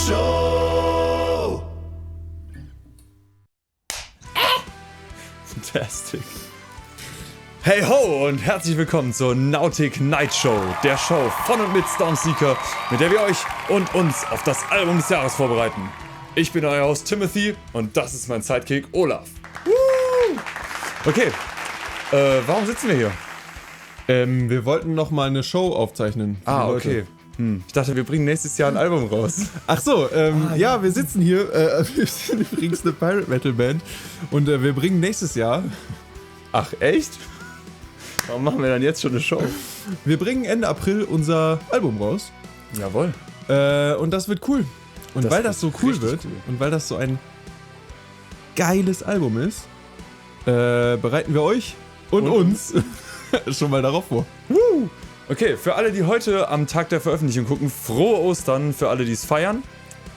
Show. Fantastic. Hey ho und herzlich willkommen zur Nautic Night Show, der Show von und mit Stormseeker, mit der wir euch und uns auf das Album des Jahres vorbereiten. Ich bin euer Host Timothy und das ist mein Sidekick Olaf. Woo! Okay, warum sitzen wir hier? Wir wollten noch mal eine Show aufzeichnen. Okay. Ich dachte, wir bringen nächstes Jahr ein Album raus. Ach so, ja, wir sitzen hier. Wir sind übrigens eine Pirate Metal Band und wir bringen nächstes Jahr. Ach, echt? Warum machen wir dann jetzt schon eine Show? Wir bringen Ende April unser Album raus. Jawohl. Und das wird cool. Und Das weil das so cool wird und weil das so ein geiles Album ist, bereiten wir euch und uns schon mal darauf vor. Okay, für alle, die heute am Tag der Veröffentlichung gucken, frohe Ostern. Für alle, die es feiern.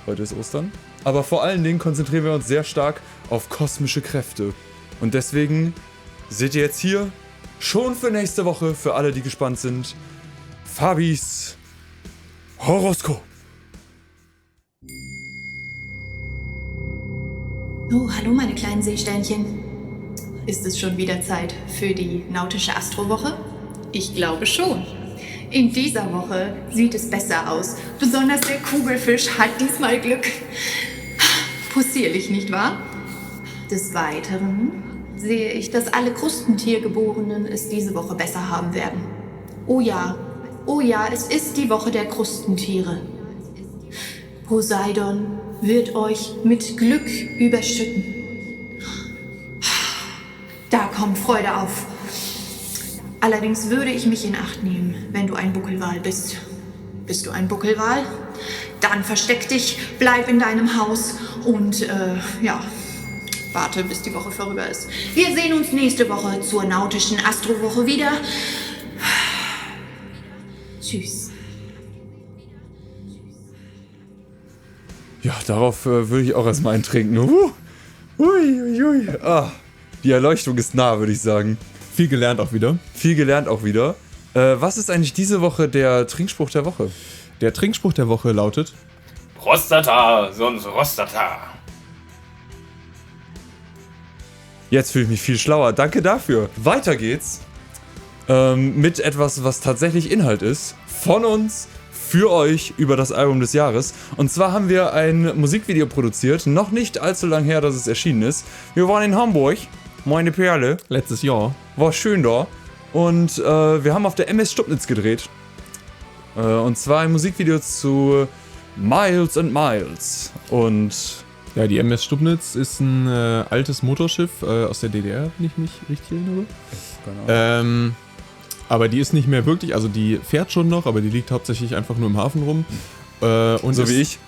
Heute ist Ostern. Aber vor allen Dingen konzentrieren wir uns sehr stark auf kosmische Kräfte. Und deswegen seht ihr jetzt hier schon für nächste Woche, für alle, die gespannt sind, Fabis Horoskop. Oh, hallo meine kleinen Seesternchen. Ist es schon wieder Zeit für die nautische Astrowoche? Ich glaube schon. In dieser Woche sieht es besser aus. Besonders der Kugelfisch hat diesmal Glück. Possierlich, nicht wahr? Des Weiteren sehe ich, dass alle Krustentiergeborenen es diese Woche besser haben werden. Oh ja, es ist die Woche der Krustentiere. Poseidon wird euch mit Glück überschütten. Da kommt Freude auf. Allerdings würde ich mich in Acht nehmen, wenn du ein Buckelwal bist. Bist du ein Buckelwal? Dann versteck dich, bleib in deinem Haus und, warte, bis die Woche vorüber ist. Wir sehen uns nächste Woche zur nautischen Astrowoche wieder. Tschüss. Ja, darauf würde ich auch erstmal eintrinken. Ui. Die Erleuchtung ist nah, würde ich sagen. Viel gelernt auch wieder. Viel gelernt auch wieder. Was ist eigentlich diese Woche der Trinkspruch der Woche? Der Trinkspruch der Woche lautet: Prostata, sonst Rostata. Jetzt fühle ich mich viel schlauer. Danke dafür. Weiter geht's mit etwas, was tatsächlich Inhalt ist. Von uns, für euch, über das Album des Jahres. Und zwar haben wir ein Musikvideo produziert. Noch nicht allzu lang her, dass es erschienen ist. Wir waren in Hamburg. Meine Perle. letztes Jahr. War schön da. Und wir haben auf der MS Stubnitz gedreht. Und zwar ein Musikvideo zu Miles and Miles. Und Ja, die MS Stubnitz ist ein altes Motorschiff aus der DDR, wenn ich mich richtig erinnere. Aber die ist nicht mehr wirklich, also die fährt schon noch, aber die liegt hauptsächlich einfach nur im Hafen rum. Und so wie ich.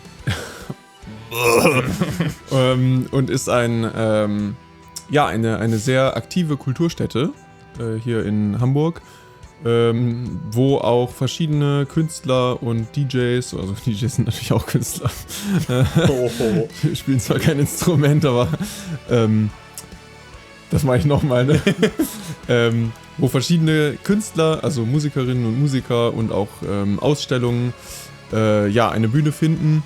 Und ist eine sehr aktive Kulturstätte hier in Hamburg, wo auch verschiedene Künstler und DJs, also DJs sind natürlich auch Künstler, spielen zwar kein Instrument, aber das mache ich nochmal, ne? Wo verschiedene Künstler, also Musikerinnen und Musiker und auch Ausstellungen, eine Bühne finden.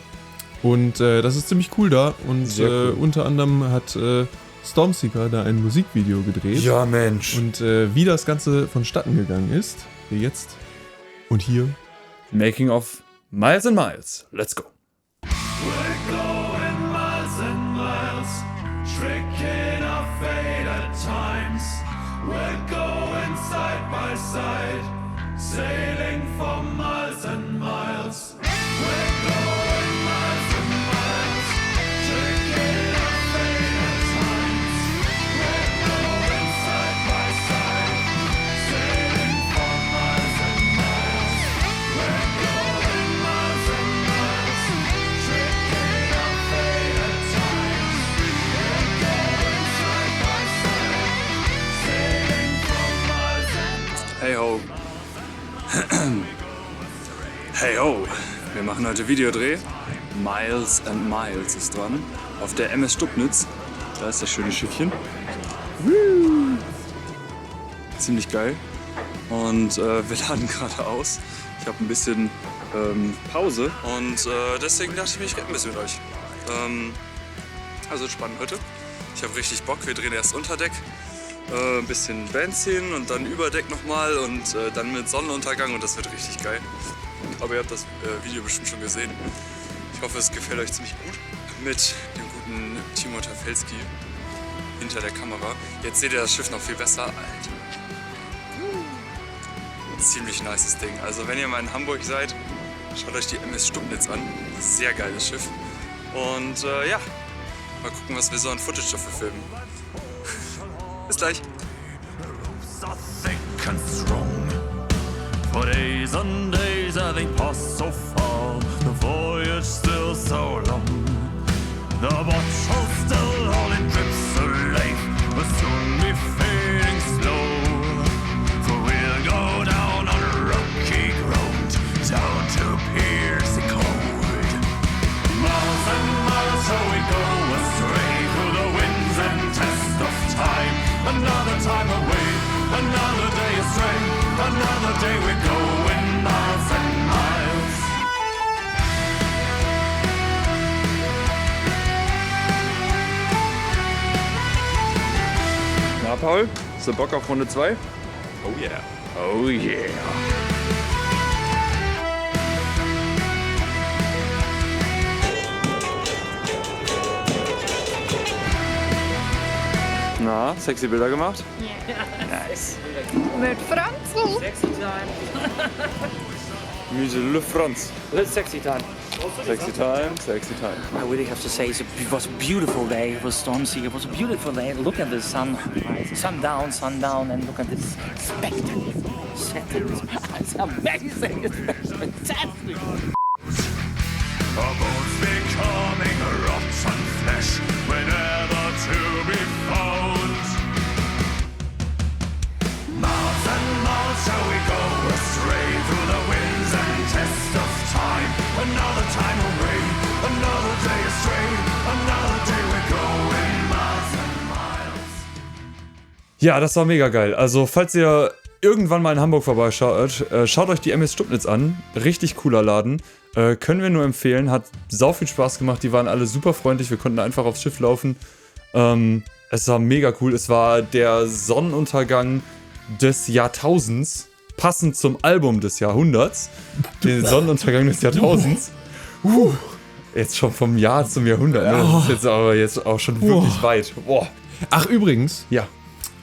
Und das ist ziemlich cool da. Und Cool. unter anderem hat Stormseeker da ein Musikvideo gedreht. Ja, Mensch. Und wie das Ganze vonstatten gegangen ist, hier jetzt und hier. Making of Miles and Miles. Let's go. We're going miles and miles, tricking our fate at times. We're going side by side, sailing for miles and miles. We're going miles and miles, tricking our fate at times. We're going side by side, sailing for miles and miles. We're going miles and miles, tricking our fate at times. We're going side by side, sailing for miles and miles. Hey ho. Hey ho. Wir machen heute Videodreh. Miles and Miles ist dran. Auf der MS Stubnitz. Da ist das schöne Schiffchen. Ziemlich geil. und wir laden gerade aus. Ich habe ein bisschen Pause und deswegen dachte ich mir, ich rede ein bisschen mit euch. Also spannend heute. Ich habe richtig Bock, wir drehen erst Unterdeck, ein bisschen Bandszenen und dann Überdeck nochmal und dann mit Sonnenuntergang und das wird richtig geil. Aber ihr habt das Video bestimmt schon gesehen. Ich hoffe, es gefällt euch ziemlich gut. Mit dem guten Timo Tafelski hinter der Kamera. Jetzt seht ihr das Schiff noch viel besser. Alter. Ziemlich nices Ding. Also wenn ihr mal in Hamburg seid, schaut euch die MS Stubnitz an. Sehr geiles Schiff. Und ja, mal gucken, was wir so an Footage dafür filmen. Bis gleich. are thick and strong. For days and days they pass so far, the voyage still so long. The bottle still holding drips of lake will soon be fading slow. For we'll go down on a rocky ground, down to piercing cold. Miles and miles shall we go astray through the winds and test of time. Another time away, another day astray, another day we're going miles and miles. Na, Paul, hast du Bock auf Runde 2? Oh yeah. Oh yeah. Na, sexy Bilder gemacht? Mit Franz. Muse Le France. Let's sexy time. Sexy time, sexy time. I really have to say it was a beautiful day. It was stormy. It was a beautiful day. Look at the sun, sundown, and look at this spectacle. It's amazing. It's fantastic. Our bones becoming rotten flesh, whenever to be found. Miles and miles shall we go astray through the winds and test of time. Another time away, another day astray, another day we're going miles and miles. Ja, das war mega geil. Also, falls ihr irgendwann mal in Hamburg vorbeischaut, schaut euch die MS Stubnitz an. Richtig cooler Laden. Können wir nur empfehlen. Hat sau viel Spaß gemacht. Die waren alle super freundlich. Wir konnten einfach aufs Schiff laufen. Es war mega cool. Es war der Sonnenuntergang des Jahrtausends. Passend zum Album des Jahrhunderts. Den Sonnenuntergang des Jahrtausends. Jetzt schon vom Jahr zum Jahrhundert. Ne? Das ist jetzt aber jetzt auch schon wirklich weit. Boah. Ach, übrigens, Ja.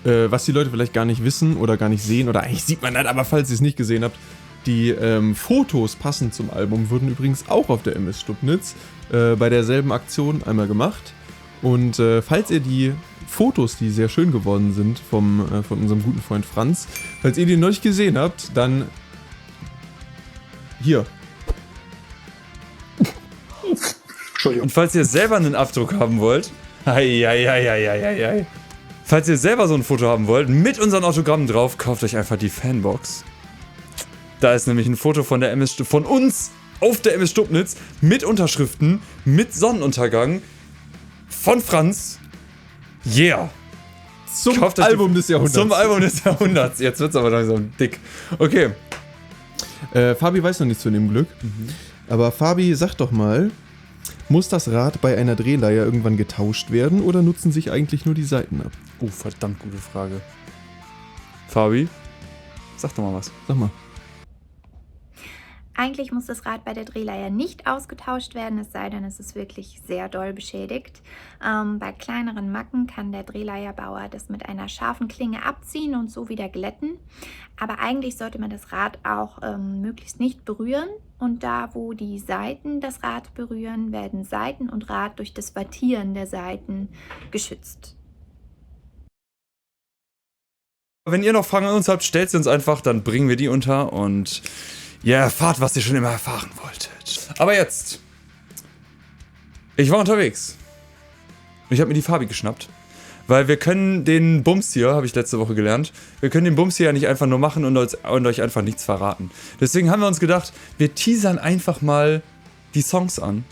was die Leute vielleicht gar nicht wissen oder gar nicht sehen, oder eigentlich sieht man das, aber falls ihr es nicht gesehen habt, die Fotos passend zum Album wurden übrigens auch auf der MS Stubnitz bei derselben Aktion einmal gemacht. Und falls ihr die Fotos, die sehr schön geworden sind von unserem guten Freund Franz, falls ihr die noch nicht gesehen habt, dann hier. Und falls ihr selber einen Abdruck haben wollt, falls ihr selber so ein Foto haben wollt, mit unseren Autogrammen drauf, kauft euch einfach die Fanbox. Da ist nämlich ein Foto von der von uns auf der MS Stubnitz mit Unterschriften, mit Sonnenuntergang von Franz. Yeah. Zum Kauft euch die- Album des Jahrhunderts. Zum Album des Jahrhunderts. Jetzt wird's aber langsam dick. Okay. Fabi weiß noch nichts zu dem Glück. Aber Fabi, sag doch mal, muss das Rad bei einer Drehleier irgendwann getauscht werden oder nutzen sich eigentlich nur die Seiten ab? Oh, verdammt gute Frage. Fabi, sag doch mal was. Sag mal. Eigentlich muss das Rad bei der Drehleier nicht ausgetauscht werden, es sei denn, es ist wirklich sehr doll beschädigt. Bei kleineren Macken kann der Drehleierbauer das mit einer scharfen Klinge abziehen und so wieder glätten. Aber eigentlich sollte man das Rad auch möglichst nicht berühren. Und da, wo die Seiten das Rad berühren, werden Seiten und Rad durch das Wattieren der Seiten geschützt. Wenn ihr noch Fragen an uns habt, stellt sie uns einfach, dann bringen wir die unter und ihr erfahrt, was ihr schon immer erfahren wolltet. Aber jetzt. Ich war unterwegs. Und ich habe mir die Fabi geschnappt. Weil wir können den Bums hier, habe ich letzte Woche gelernt, wir können den Bums hier ja nicht einfach nur machen und euch einfach nichts verraten. Deswegen haben wir uns gedacht, wir teasern einfach mal die Songs an.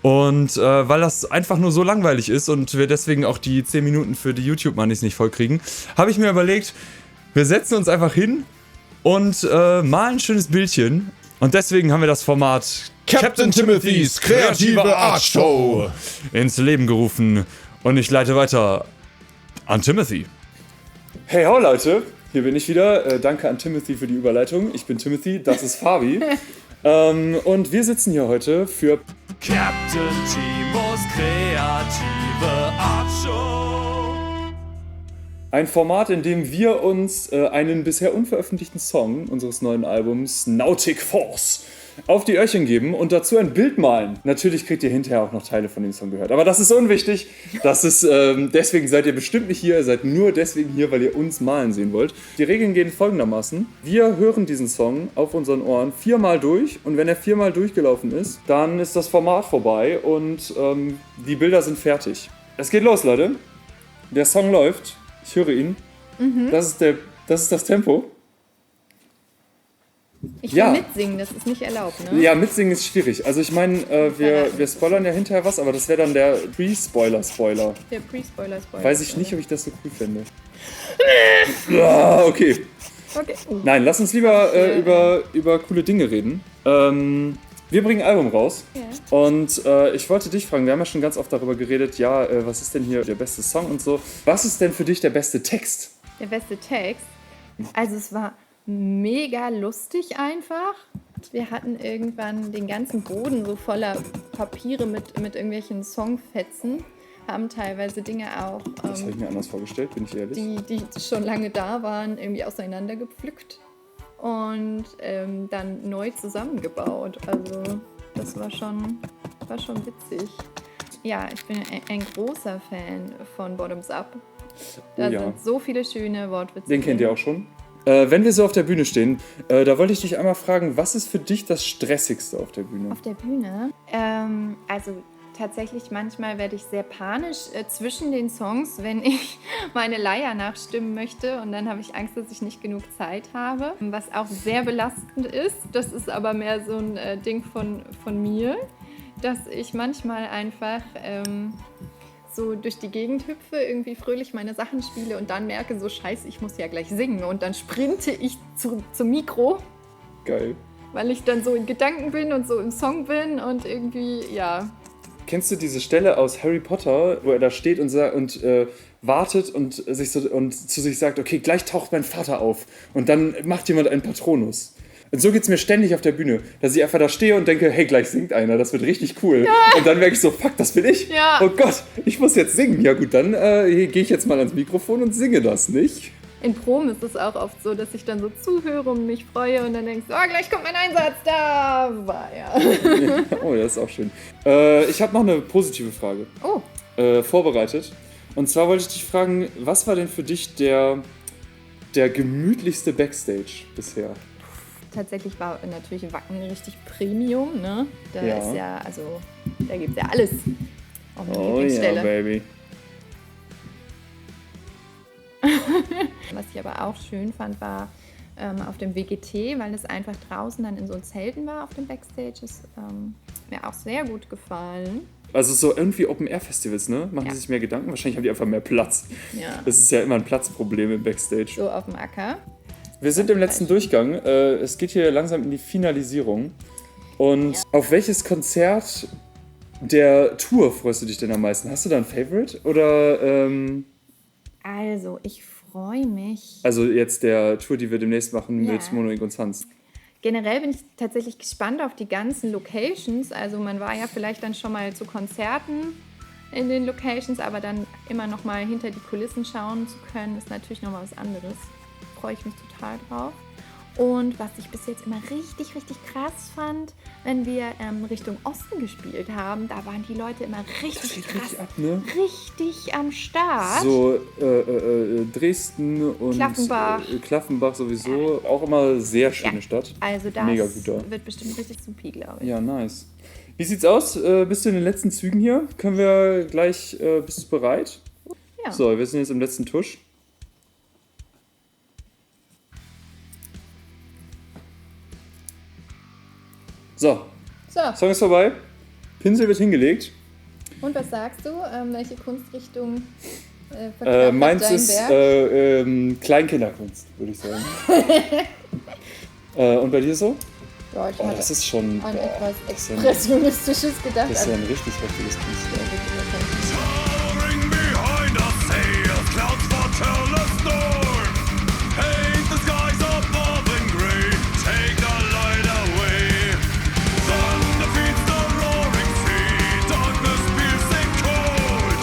Und weil das einfach nur so langweilig ist und wir deswegen auch die 10 Minuten für die YouTube-Moneys nicht vollkriegen, habe ich mir überlegt, Wir setzen uns einfach hin und malen ein schönes Bildchen. Und deswegen haben wir das Format Captain Timothys kreative Art Show ins Leben gerufen. Und ich leite weiter an Timothy. Hey ho Leute, hier bin ich wieder. Danke an Timothy für die Überleitung. Ich bin Timothy, das ist Fabi. Und wir sitzen hier heute für Captain Timos kreative Art Show. ein Format, in dem wir uns einen bisher unveröffentlichten Song unseres neuen Albums Nautic Force auf die Öhrchen geben und dazu ein Bild malen. Natürlich kriegt ihr hinterher auch noch Teile von dem Song gehört, aber das ist unwichtig. Das ist, deswegen seid ihr bestimmt nicht hier, ihr seid nur deswegen hier, weil ihr uns malen sehen wollt. Die Regeln gehen folgendermaßen. Wir hören diesen Song auf unseren Ohren 4-mal durch und wenn er 4-mal durchgelaufen ist, dann ist das Format vorbei und die Bilder sind fertig. Es geht los, Leute. Der Song läuft. Ich höre ihn. Das ist das Tempo. Ich Ja. will mitsingen, das ist nicht erlaubt, ne? Ja, mitsingen ist schwierig. Also ich meine, wir spoilern ja hinterher was, aber das wäre dann der Pre-Spoiler-Spoiler. Der Pre-Spoiler. Weiß ich nicht, ob ich das so cool fände. Okay. Okay. Nein, lass uns lieber über coole Dinge reden. Wir bringen ein Album raus. Ja. Und ich wollte dich fragen, wir haben ja schon ganz oft darüber geredet, ja, was ist denn hier der beste Song und so. Was ist denn für dich der beste Text? Der beste Text. Also es war mega lustig einfach. Wir hatten irgendwann den ganzen Boden so voller Papiere mit irgendwelchen Songfetzen. Haben teilweise Dinge auch, Das habe ich mir anders vorgestellt, bin ich ehrlich. die schon lange da waren, irgendwie auseinandergepflückt und dann neu zusammengebaut. Also das war schon witzig. Ja, ich bin ein großer Fan von Bottoms Up. Da ja. sind so viele schöne Wortwitze. Den kennt ihr auch schon. Wenn wir so auf der Bühne stehen, da wollte ich dich einmal fragen, was ist für dich das Stressigste auf der Bühne? Auf der Bühne? Also tatsächlich manchmal werde ich sehr panisch zwischen den Songs, wenn ich meine Leier nachstimmen möchte und dann habe ich Angst, dass ich nicht genug Zeit habe. Was auch sehr belastend ist, das ist aber mehr so ein Ding von mir, dass ich manchmal einfach so durch die Gegend hüpfe, irgendwie fröhlich meine Sachen spiele und dann merke, so scheiße, ich muss ja gleich singen und dann sprinte ich zum Mikro, Geil. weil ich dann so in Gedanken bin und so im Song bin und irgendwie, ja. Kennst du diese Stelle aus Harry Potter, wo er da steht und wartet und zu sich sagt, okay, gleich taucht mein Vater auf und dann macht jemand einen Patronus. Und so geht es mir ständig auf der Bühne, dass ich einfach da stehe und denke, hey, gleich singt einer, das wird richtig cool. Ja. Und dann merke ich so, fuck, das bin ich. Ja. Oh Gott, ich muss jetzt singen. Ja gut, dann gehe ich jetzt mal ans Mikrofon und singe das, nicht? In Proben ist es auch oft so, dass ich dann so zuhöre und mich freue und dann denkst du, oh, gleich kommt mein Einsatz, da war er. Oh, das ist auch schön. Ich habe noch eine positive Frage vorbereitet. Und zwar wollte ich dich fragen, was war denn für dich der gemütlichste Backstage bisher? Tatsächlich war natürlich Wacken richtig Premium, ne? Da Ja. ist ja, also, da gibt's ja alles auf der Oh Lieblingsstelle. ja, Baby. Was ich aber auch schön fand, war auf dem WGT, weil es einfach draußen dann in so Zelten war auf dem Backstage. Das mir auch sehr gut gefallen. Also so irgendwie Open-Air-Festivals, ne? Machen Ja. die sich mehr Gedanken? Wahrscheinlich haben die einfach mehr Platz. Ja. Das ist ja immer ein Platzproblem im Backstage. So auf dem Acker. Wir sind im letzten Durchgang. Es geht hier langsam in die Finalisierung. Und auf welches Konzert der Tour freust du dich denn am meisten? Hast du da ein Favorite? Oder, Also, ich freue mich. also jetzt der Tour, die wir demnächst machen Ja. mit Mono Inc. und Sans. Generell bin ich tatsächlich gespannt auf die ganzen Locations. Also man war ja vielleicht dann schon mal zu Konzerten in den Locations, aber dann immer noch mal hinter die Kulissen schauen zu können, ist natürlich noch mal was anderes. Freue ich mich total drauf. Und was ich bis jetzt immer richtig, richtig krass fand, wenn wir Richtung Osten gespielt haben, da waren die Leute immer richtig krass, Richtig ab, ne? richtig am Start. So Dresden und Klaffenbach. Klaffenbach sowieso. Auch immer sehr schöne Stadt. Also das Mega gut da. wird bestimmt richtig supi, glaube ich. Ja, nice. Wie sieht's aus? Bist du in den letzten Zügen hier? Können wir gleich, bist du bereit? Ja. So, wir sind jetzt im letzten Tusch. So, So, Song ist vorbei. Pinsel wird hingelegt. und was sagst du? Welche Kunstrichtung Meins ist Kleinkinderkunst, würde ich sagen. Und bei dir so? Ja, ich Oh, hatte das ist schon an etwas das ist ja Expressionistisches gedacht. das ist ja ein richtig heftiges Piece. Towering behind us, sails clouds foretell a storm. Paint the skies above in grey, take the light away. Thunder feeds the roaring sea, darkness piercing cold.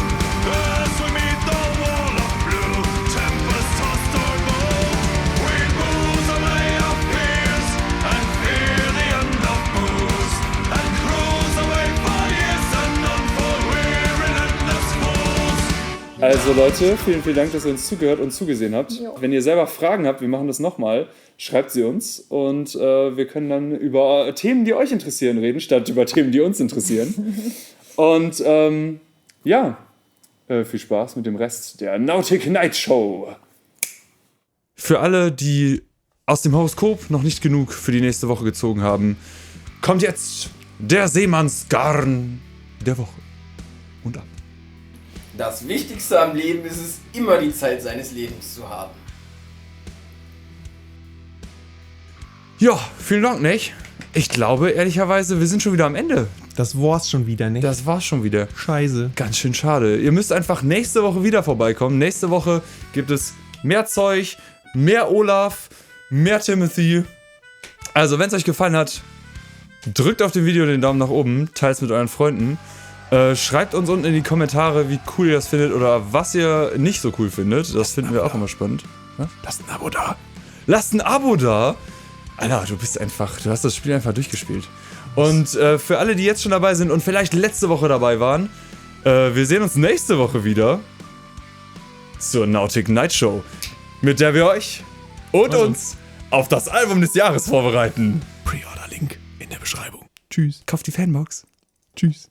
As we meet the wall of blue, tempest tossed our boat. Wind moves away our fears, and fear the end of booze. And cruise away for years and none, for we're in endless falls. Also Leute, vielen, vielen Dank, dass ihr uns zugehört und zugesehen habt. Jo. Wenn ihr selber Fragen habt, wir machen das nochmal, schreibt sie uns und wir können dann über Themen, die euch interessieren, reden, statt über Themen, die uns interessieren. Und viel Spaß mit dem Rest der Nautic Night Show. Für alle, die aus dem Horoskop noch nicht genug für die nächste Woche gezogen haben, kommt jetzt der Seemannsgarn der Woche. Und ab. Das Wichtigste am Leben ist es, immer die Zeit seines Lebens zu haben. Ja, vielen Dank, nicht? Ich glaube, ehrlicherweise, wir sind schon wieder am Ende. Das war's schon wieder, ne? Das war's schon wieder. Scheiße. Ganz schön schade. Ihr müsst einfach nächste Woche wieder vorbeikommen. Nächste Woche gibt es mehr Zeug, mehr Olaf, mehr Timothy. Also, wenn es euch gefallen hat, drückt auf dem Video den Daumen nach oben, teilt es mit euren Freunden. Schreibt uns unten in die Kommentare, wie cool ihr das findet oder was ihr nicht so cool findet. Das finden wir auch immer spannend. Was? Lasst ein Abo da. Lasst ein Abo da! Alter, du hast das Spiel einfach durchgespielt. Und für alle, die jetzt schon dabei sind und vielleicht letzte Woche dabei waren, wir sehen uns nächste Woche wieder zur Nautic Night Show, mit der wir euch und uns auf das Album des Jahres vorbereiten. Pre-Order-Link in der Beschreibung. Tschüss. Kauft die Fanbox. Tschüss.